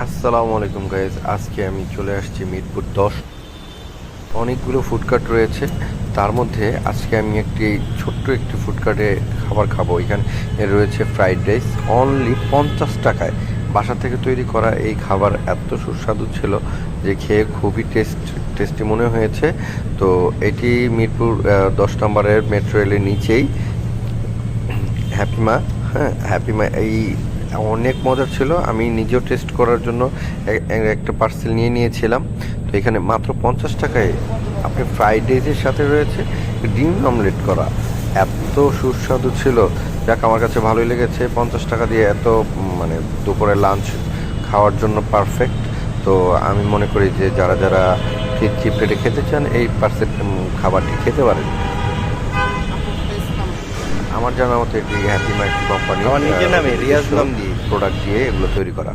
আসসালামু আলাইকুম গাইজ, আজকে আমি চলে আসছি মিরপুর 10। অনেকগুলো ফুডকার্ট রয়েছে, তার মধ্যে আজকে আমি ছোট্ট একটি ফুডকার্টে খাবার খাবো। এখানে রয়েছে ফ্রাইড রাইস অনলি 50 টাকায়। বাসা থেকে তৈরি করা এই খাবার এত সুস্বাদু ছিল যে খেয়ে খুবই টেস্টি মনে হয়েছে। তো এটি মিরপুর 10 নম্বরের মেট্রো রেলের নিচেই হ্যাপিমা। হ্যাঁ, হ্যাপিমা এই অনেক মজার ছিল। আমি নিজেও টেস্ট করার জন্য একটা পার্সেল নিয়েছিলাম। তো এখানে মাত্র 50 টাকায় আপনি ফ্রাইড রাইসের সাথে রয়েছে ডিম অমলেট করা। এত সুস্বাদু ছিল, যাক আমার কাছে ভালোই লেগেছে। 50 টাকা দিয়ে এত মানে দুপুরে লাঞ্চ খাওয়ার জন্য পারফেক্ট। তো আমি মনে করি যে যারা যারা চিপ রেটে খেতে চান এই খাবারটি খেতে পারেন। আমার জানা মতো এটি হ্যাপিমা একটি কোম্পানি আমার নিজের নামে রিয়াজ নাম দিয়ে প্রোডাক্ট দিয়ে এগুলো তৈরি করা।